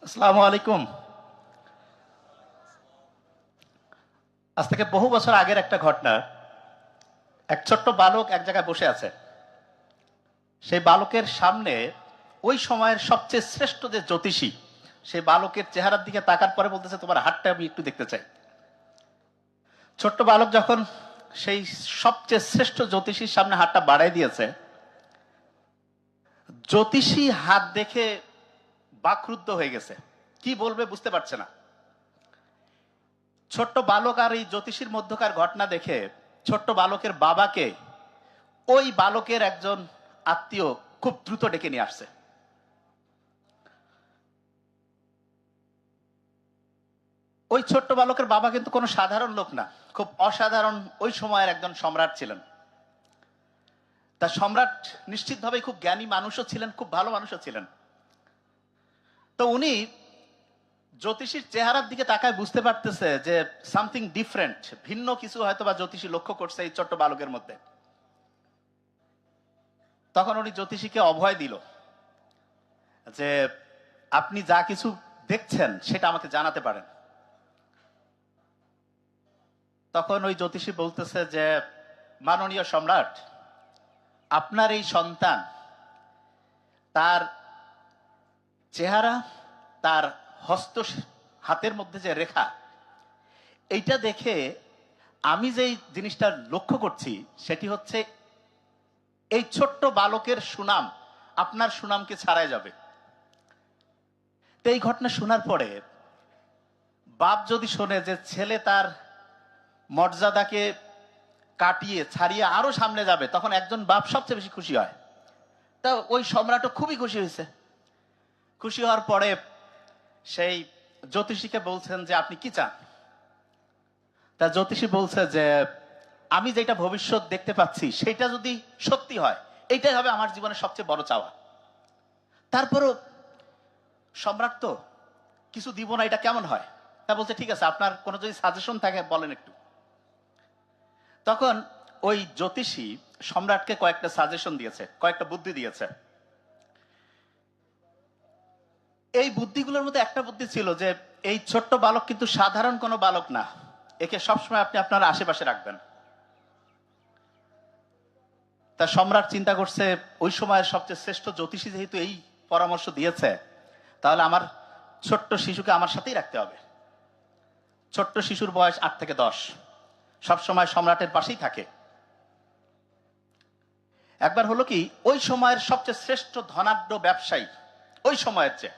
আসসালামু আলাইকুম। আজ থেকে বহু বছর আগের একটা ঘটনা। এক ছোট্ট বালক এক জায়গায় বসে আছে। সেই বালকের সামনে ওই সময়ের সবচেয়ে শ্রেষ্ঠ যে জ্যোতিষী, সেই বালকের চেহারার দিকে তাকার পরে বলতেছে, তোমার হাতটা আমি একটু দেখতে চাই। ছোট্ট বালক যখন সেই সবচেয়ে শ্রেষ্ঠ জ্যোতিষীর সামনে হাতটা বাড়াই দিয়েছে, জ্যোতিষী হাত দেখে বাকরুদ্ধ হয়ে গেছে, কি বলবে বুঝতে পারছে না। ছোট্ট বালক আর এই জ্যোতিষীর মধ্যকার ঘটনা দেখে ছোট্ট বালকের বাবাকে ওই বালকের একজন আত্মীয় খুব দ্রুত ডেকে নিয়ে আসছে। ওই ছোট্ট বালকের বাবা কিন্তু কোনো সাধারণ লোক না, খুব অসাধারণ ওই সময়ের একজন সম্রাট ছিলেন। তা সম্রাট নিশ্চিতভাবে খুব জ্ঞানী মানুষও ছিলেন, খুব ভালো মানুষও ছিলেন। তো উনি জ্যোতিষীর চেহারার দিকে তাকায় বুঝতে পারতেছে যে সামথিং ডিফারেন্ট, ভিন্ন কিছু হয়তো বা জ্যোতিষী লক্ষ্য করছে এই ছোট্ট বালকের মধ্যে। তখন উনি জ্যোতিষীকে অভয় দিল যে আপনি যা কিছু দেখছেন সেটা আমাকে জানাতে পারেন। তখন ওই জ্যোতিষী বলতেছে যে মাননীয় সম্রাট, আপনার এই সন্তান, তার চেহারা, তার হস্ত, হাতের মধ্যে যে রেখা, এইটা দেখে আমি যেই জিনিসটা লক্ষ্য করছি সেটি হচ্ছে এই ছোট্ট বালকের সুনাম আপনার সুনামকে ছাড়াই যাবে। তো এই ঘটনা শোনার পরে বাপ যদি শোনে যে ছেলে তার মর্যাদাকে কাটিয়ে ছাড়িয়ে আরো সামনে যাবে, তখন একজন বাপ সবচেয়ে বেশি খুশি হয়। তা ওই সম্রাটও খুবই খুশি হয়েছে। খুশি হওয়ার পরে সেই জ্যোতিষীকে বলছেন যে আপনি কি চান। তা জ্যোতিষী বলছে যে আমি যেটা ভবিষ্যৎ দেখতে পাচ্ছি সেটা যদি সত্যি হয়, এইটাই হবে আমার জীবনের সবচেয়ে বড় চাওয়া। তারপরও সম্রাট তো কিছু দিব না, এটা কেমন হয়। তা বলছে ঠিক আছে, আপনার কোনো যদি সাজেশন থাকে বলেন একটু। তখন ওই জ্যোতিষী সম্রাটকে কয়েকটা সাজেশন দিয়েছে, কয়েকটা বুদ্ধি দিয়েছে। এই বুদ্ধিগুলোর মধ্যে একটা বুদ্ধি ছিল যে এই ছোট্ট বালক কিন্তু সাধারণ কোনো বালক না, একে সবসময় আপনি আপনার আশেপাশে রাখবেন। তা সম্রাট চিন্তা করছে ওই সময়ের সবচেয়ে শ্রেষ্ঠ জ্যোতিষী যেহেতু এই পরামর্শ দিয়েছে, তাহলে আমার ছোট্ট শিশুকে আমার সাথেই রাখতে হবে। ছোট্ট শিশুর বয়স 8 থেকে 10, সবসময় সম্রাটের পাশেই থাকে। একবার হলো কি, ওই সময়ের সবচেয়ে শ্রেষ্ঠ ধনাঢ্য ব্যবসায়ী, ওই সময়ের চেয়ে